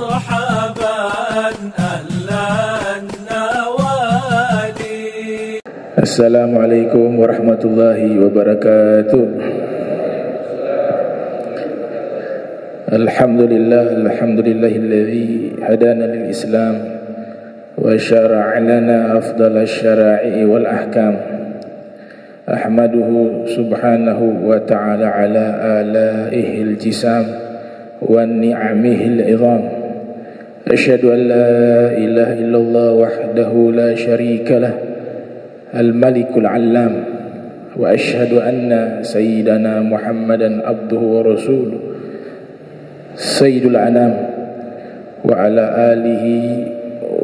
مرحبا أهلا النوادي. السلام عليكم ورحمة الله وبركاته. الحمد لله الذي هدانا للإسلام وشرع لنا أفضل الشرائع والأحكام. أحمده سبحانه وتعالى على آلائه الجسام ونعمه العظام. أشهد أن لا إله إلا الله وحده لا شريك له الملك العلام، وأشهد أن سيدنا محمدا عبده ورسوله سيد الأنام، وعلى آله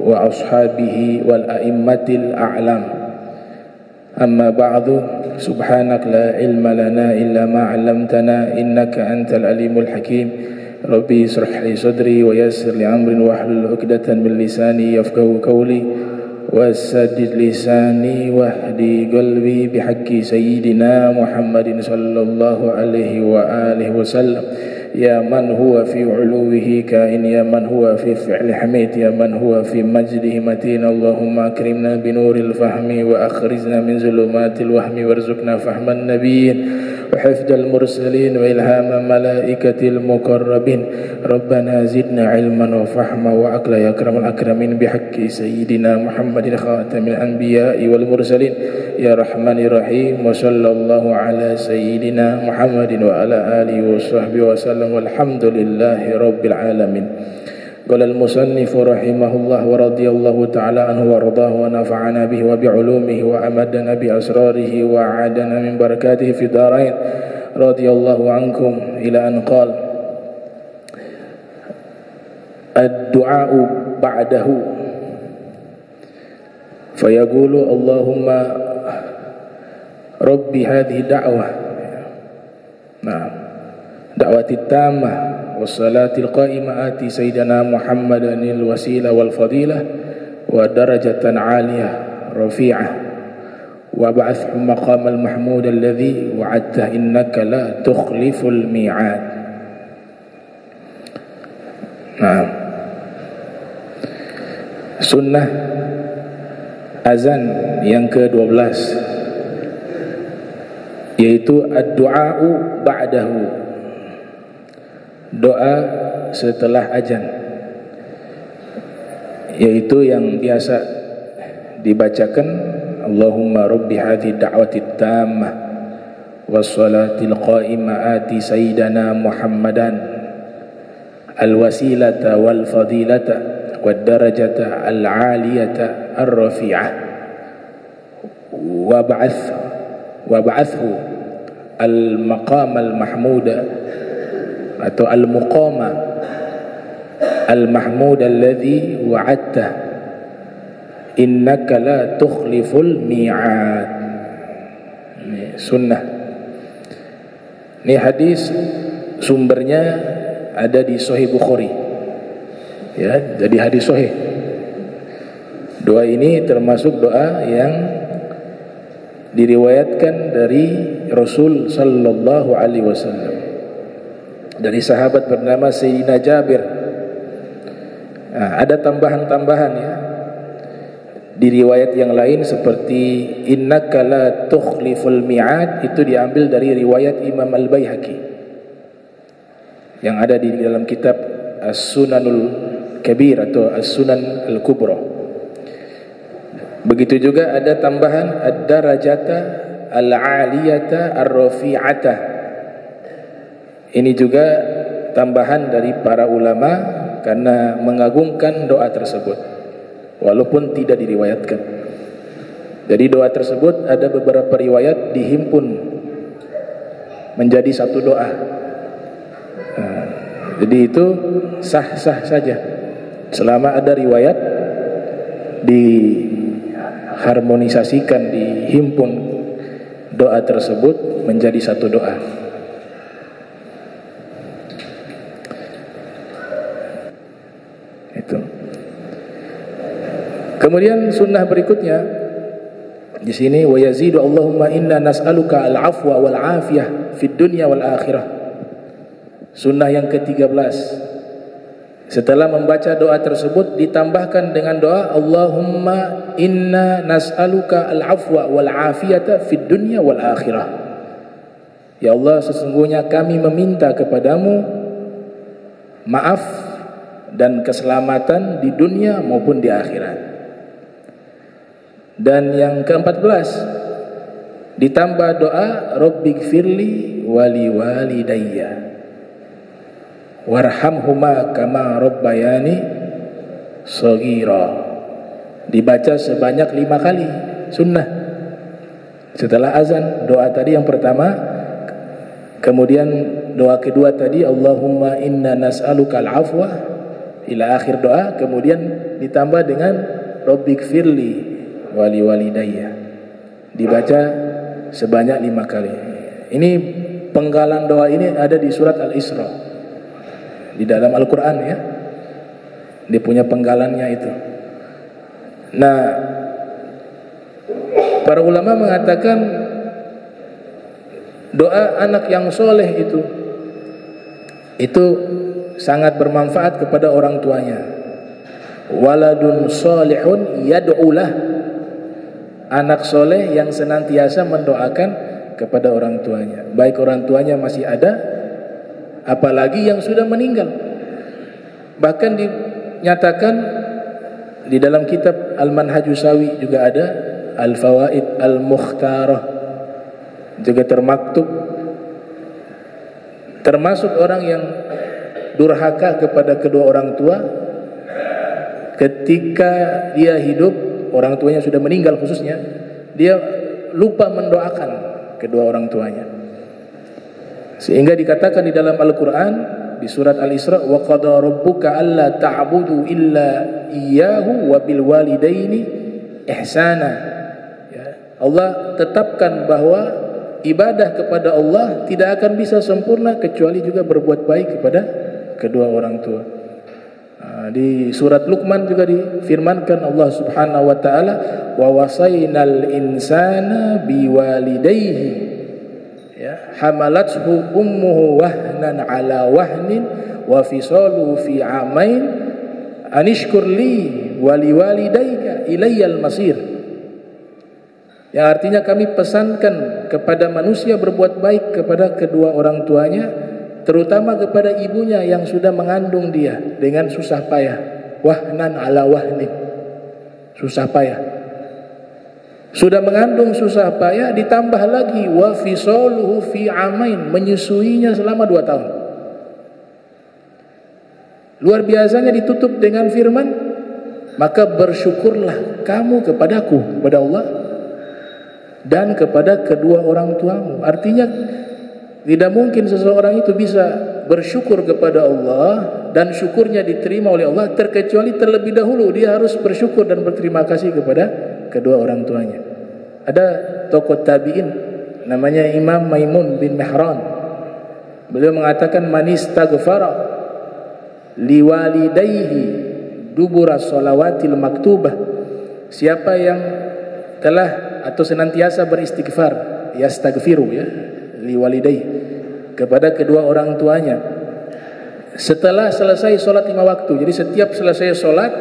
وأصحابه والأئمة الأعلام. أما بعد، سبحانك لا علم لنا إلا ما علمتنا إنك أنت العليم الحكيم. ربي اشرح لي صدري ويسر لي أمري واحلل عقدة من لساني يفقهوا قولي وسدد لساني واهدي قلبي بحق سيدنا محمد صلى الله عليه وآله وسلم. يا من هو في علوه كائن، يا من هو في فعل حميد، يا من هو في مجده متين. اللهم أكرمنا بنور الفهم وأخرجنا من ظلمات الوهم وارزقنا فهم النبيين وحفظ المرسلين وإلهام ملائكة المقربين. ربنا زدنا علما وفهما وعقلا يا أكرم الأكرمين بحق سيدنا محمد خاتم الأنبياء والمرسلين يا رحمن الرحيم. وصلى الله على سيدنا محمد وعلى آله وصحبه وسلم والحمد لله رب العالمين. قال المصنف رحمه الله ورضي الله تعالى عنه وارضاه ونفعنا به وبعلومه وأمدنا بأسراره وعادنا من بركاته في الدارين. رضي الله عنكم إلى أن قال: الدعاء بعده فيقول اللهم رب هذه الدعوة، نعم، دعوة التامة والصلاة القائمة آتي سيدنا محمد الوسيلة والفضيلة ودرجة عالية رفيعة وابعثه مقام المحمود الذي وعدته إنك لا تخلف الميعاد. Nah, sunnah azan yang ke-12 yaitu ad-du'a'u ba'dahu, doa setelah azan, yaitu yang biasa dibacakan Allahumma rabbi hadhihi da'wati tammah wassalatil qa'imah ati sayyidana Muhammadan al-wasilata wal fadilata wad darajata al-aliyata ar-rafi'ah wab'athhu al-maqam al-mahmuda atau al-muqama al-mahmud alladhi wa'adta innaka la tukhliful mi'ad. Ini sunnah. Ini hadis sumbernya ada di Sahih Bukhari, ya, jadi hadis sahih. Doa ini termasuk doa yang diriwayatkan dari Rasul sallallahu alaihi wasallam dari sahabat bernama Sayyidina Jabir. Nah, ada tambahan-tambahan ya di riwayat yang lain seperti innaka la tukhliful mi'ad, itu diambil dari riwayat Imam Al-Baihaqi yang ada di dalam kitab As-Sunanul Kabir atau As-Sunan Al-Kubra. Begitu juga ada tambahan ad-darajata al-aliyata ar-rafi'ata. Ini juga tambahan dari para ulama karena mengagungkan doa tersebut walaupun tidak diriwayatkan. Jadi doa tersebut ada beberapa riwayat dihimpun menjadi satu doa. Jadi itu sah-sah saja selama ada riwayat diharmonisasikan, dihimpun doa tersebut menjadi satu doa. Itu. Kemudian sunnah berikutnya di sini wa yazidu Allahumma inna nas'aluka al-afwa wal afiyah fid dunya wal akhirah. Sunnah yang ke-13 Setelah membaca doa tersebut ditambahkan dengan doa Allahumma inna nas'aluka al-afwa wal afiyata fid dunya wal akhirah. Ya Allah, sesungguhnya kami meminta kepadamu maaf dan keselamatan di dunia maupun di akhirat. Dan yang ke-14 ditambah doa Rabbighfirli wali walidayya warhamhuma kama rabbayani shaghira. Dibaca sebanyak 5 kali, sunnah. Setelah azan, doa tadi yang pertama, kemudian doa kedua tadi Allahumma inna nas'aluka al-afwa ila akhir doa, kemudian ditambah dengan Rabbighfirli wali walidayya, dibaca sebanyak 5 kali. Ini penggalan doa ini ada di surat Al-Isra di dalam Al-Quran ya. Dia punya penggalannya itu. Nah, para ulama mengatakan doa anak yang soleh itu sangat bermanfaat kepada orang tuanya. Waladun solihun yad'ulah, anak soleh yang senantiasa mendoakan kepada orang tuanya, baik orang tuanya masih ada apalagi yang sudah meninggal. Bahkan dinyatakan di dalam kitab Al-Manhajus Sawi juga ada Al-Fawaid Al-Mukhtarah juga termaktub, termasuk orang yang durhaka kepada kedua orang tua ketika dia hidup, orang tuanya sudah meninggal khususnya, dia lupa mendoakan kedua orang tuanya. Sehingga dikatakan di dalam Al-Quran di surat Al-Isra wa qada rabbuka alla ta'budu illa iyyahu wa bil walidaini ihsana. Ya, Allah tetapkan bahwa ibadah kepada Allah tidak akan bisa sempurna kecuali juga berbuat baik kepada kedua orang tua. Di surat Luqman juga difirmankan Allah Subhanahu wa taala wa wasainal insana biwalidayhi ya hamalathu ummuhu wahnan ala wahnin wa fisaluhu fi amain anishkur li wa liwalidayka ilayyal masir. Yang artinya kami pesankan kepada manusia berbuat baik kepada kedua orang tuanya, terutama kepada ibunya yang sudah mengandung dia dengan susah payah. Wahnan ala wahnin, susah payah. Sudah mengandung susah payah, ditambah lagi wa fisaluhu fi amain, menyusuinya selama 2 tahun. Luar biasanya ditutup dengan firman, maka bersyukurlah kamu kepadaku, kepada Allah dan kepada kedua orang tuamu. Artinya tidak mungkin seseorang itu bisa bersyukur kepada Allah dan syukurnya diterima oleh Allah terkecuali terlebih dahulu dia harus bersyukur dan berterima kasih kepada kedua orang tuanya. Ada tokoh tabi'in namanya Imam Maimun bin Mihran. Beliau mengatakan man istaghfara liwalidayhi dubura shalawatil maktubah, siapa yang telah atau senantiasa beristighfar, yastaghfiru ya liwalidayhi, kepada kedua orang tuanya setelah selesai sholat 5 waktu. Jadi setiap selesai sholat,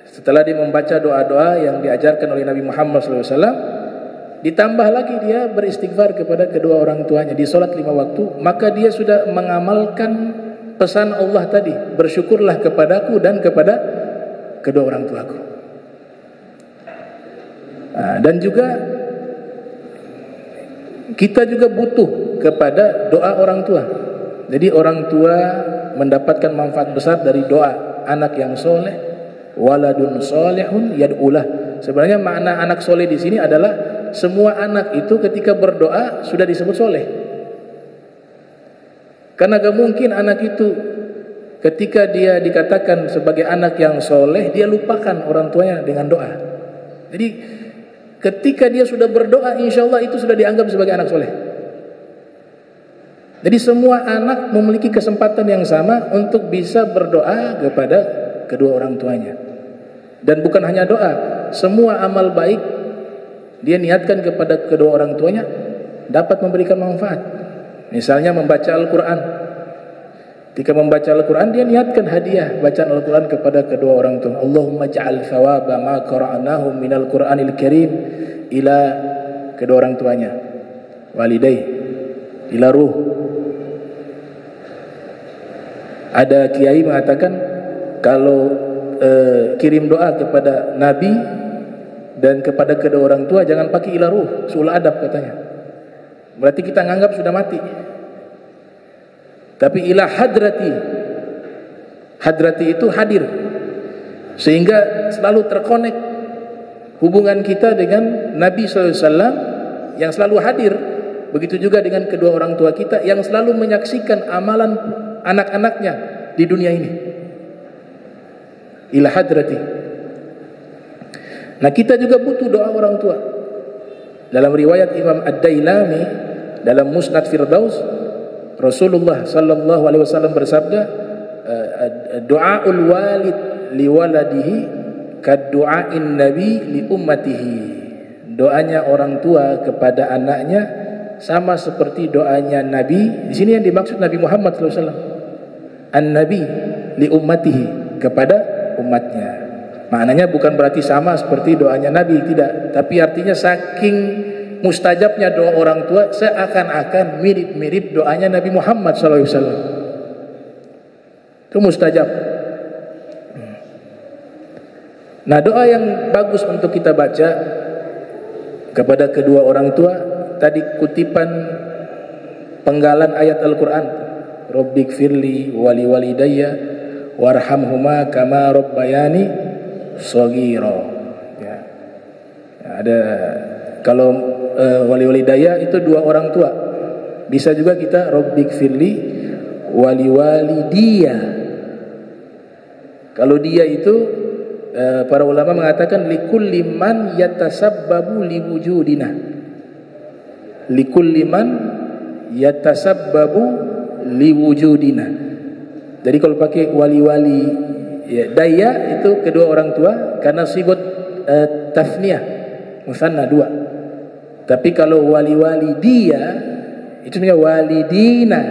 setelah dia membaca doa-doa yang diajarkan oleh Nabi Muhammad SAW, ditambah lagi dia beristighfar kepada kedua orang tuanya di sholat 5 waktu, maka dia sudah mengamalkan pesan Allah tadi, bersyukurlah kepadaku dan kepada kedua orang tuaku. Dan juga kita juga butuh kepada doa orang tua. Jadi orang tua mendapatkan manfaat besar dari doa anak yang soleh, waladun solehun yad'ulah. Sebenarnya makna anak soleh di sini adalah semua anak itu ketika berdoa sudah disebut soleh. Karena gak mungkin anak itu ketika dia dikatakan sebagai anak yang soleh dia lupakan orang tuanya dengan doa. Jadi ketika dia sudah berdoa, insya Allah itu sudah dianggap sebagai anak soleh. Jadi semua anak memiliki kesempatan yang sama untuk bisa berdoa kepada kedua orang tuanya. Dan bukan hanya doa, semua amal baik dia niatkan kepada kedua orang tuanya dapat memberikan manfaat. Misalnya membaca Al-Quran, Ketika membaca Al-Quran, dia niatkan hadiah bacaan Al-Quran kepada kedua orang tua. Allahumma ja'al thawaba ma qara'nahu minal Qur'anil Karim ila kedua orang tuanya, walidai, ila ruh. Ada kiai mengatakan kalau kirim doa kepada Nabi dan kepada kedua orang tua jangan pakai ila ruh, sul adab katanya. Berarti kita menganggap sudah mati. Tapi ila hadrati, hadrati itu hadir, sehingga selalu terkonek hubungan kita dengan Nabi SAW yang selalu hadir. Begitu juga dengan kedua orang tua kita yang selalu menyaksikan amalan anak-anaknya di dunia ini. Ila hadrati. Nah, kita juga butuh doa orang tua. Dalam riwayat Imam Ad-Dailami dalam Musnad Firdaus, Rasulullah sallallahu alaihi wasallam bersabda, doaul walid li waladihi kadu'ain nabi li ummatihi. Doanya orang tua kepada anaknya sama seperti doanya Nabi. Di sini yang dimaksud Nabi Muhammad sallallahu alaihi wasallam. An-nabi li ummatihi, kepada umatnya. Maknanya bukan berarti sama seperti doanya Nabi, tidak. Tapi artinya saking mustajabnya doa orang tua, seakan-akan mirip-mirip doanya Nabi Muhammad SAW. Itu mustajab. Nah, doa yang bagus untuk kita baca kepada kedua orang tua, tadi kutipan penggalan ayat Al-Quran, Rabbighfirli wali walidayya warhamhuma kama rabbayani shaghira. Ya. Ada kalau wali daya itu dua orang tua. Bisa juga kita Rabbighfirli wali dia. Kalau dia itu para ulama mengatakan likulli man yatasabbabu liwujudina. Likulli man yatasabbabu liwujudina. Jadi kalau pakai wali ya, daya itu kedua orang tua karena sigot tasniyah, musanna dua. Tapi kalau wali dia itu namanya walidina.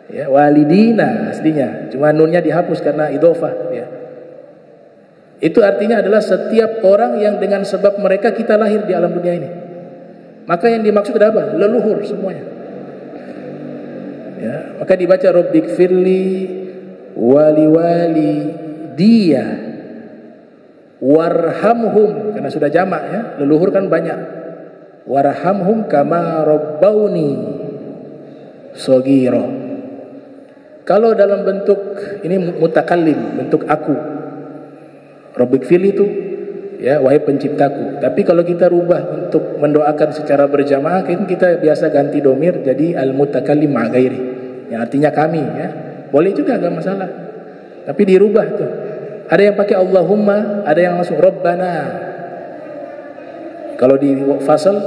Ya, walidina aslinya. Cuma nunnya dihapus karena idhofah, ya. Itu artinya adalah setiap orang yang dengan sebab mereka kita lahir di alam dunia ini. Maka yang dimaksud adalah apa? Leluhur semuanya. Ya, maka dibaca Rabbighfirli wali dia warhamhum, karena sudah jamak ya, leluhur kan banyak. Warhamhum kama rabbauni shaghira. Kalau dalam bentuk ini mutakallim, bentuk aku, Rabbighfirli itu ya, wahai penciptaku. Tapi kalau kita rubah untuk mendoakan secara berjamaah, kita biasa ganti domir jadi al-mutakallim ma ghairi, yang artinya kami ya. Boleh juga, enggak masalah. Tapi dirubah tuh. Ada yang pakai Allahumma, ada yang langsung Rabbana. Kalau di fasal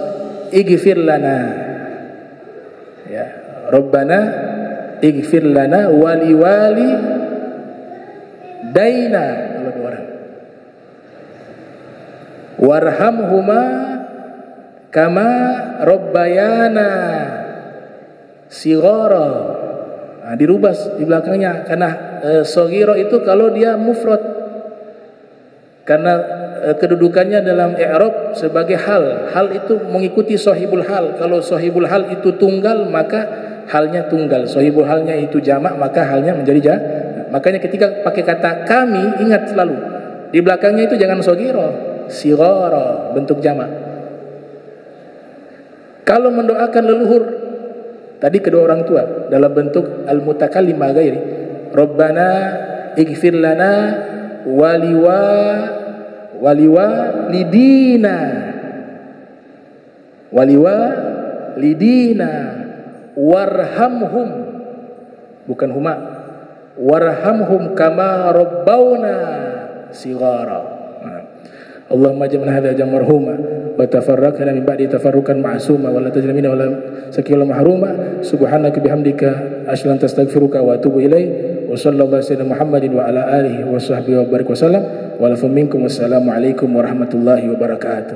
ighfir lana. Ya, Rabbana ighfir lana wali daina, kalau dua orang. Warhamhuma kama rabbayana sighara. Nah, dirubah di belakangnya karena shaghira itu kalau dia mufrad. Karena kedudukannya dalam i'rab sebagai hal. Hal itu mengikuti sahibul hal. Kalau sahibul hal itu tunggal, maka halnya tunggal. Sahibul halnya itu jamak, maka halnya menjadi jamak. Makanya ketika pakai kata kami, ingat selalu di belakangnya itu jangan shaghira, sighara, bentuk jamak. Kalau mendoakan leluhur, tadi kedua orang tua dalam bentuk al-mutakallim ma ghairi, Rabbana ighfir lana lidina warhamhum, bukan huma, warhamhum kama rabbauna sighara. Allahumma ja'alna hadha jam'an marhuma wa tafarraqna min ba'di tafarruqan ma'suma wa la taj'al minna wa la sakila mahruma subhanaka bihamdika asyhadu an la ilaha illa anta astaghfiruka wa atubu ilaik wa sallallahu alaihi wasallam Muhammadin wa ala alihi wa sahbihi wa barik wa sallam wa lakum minkum wassalamu alaikum warahmatullahi wabarakatuh.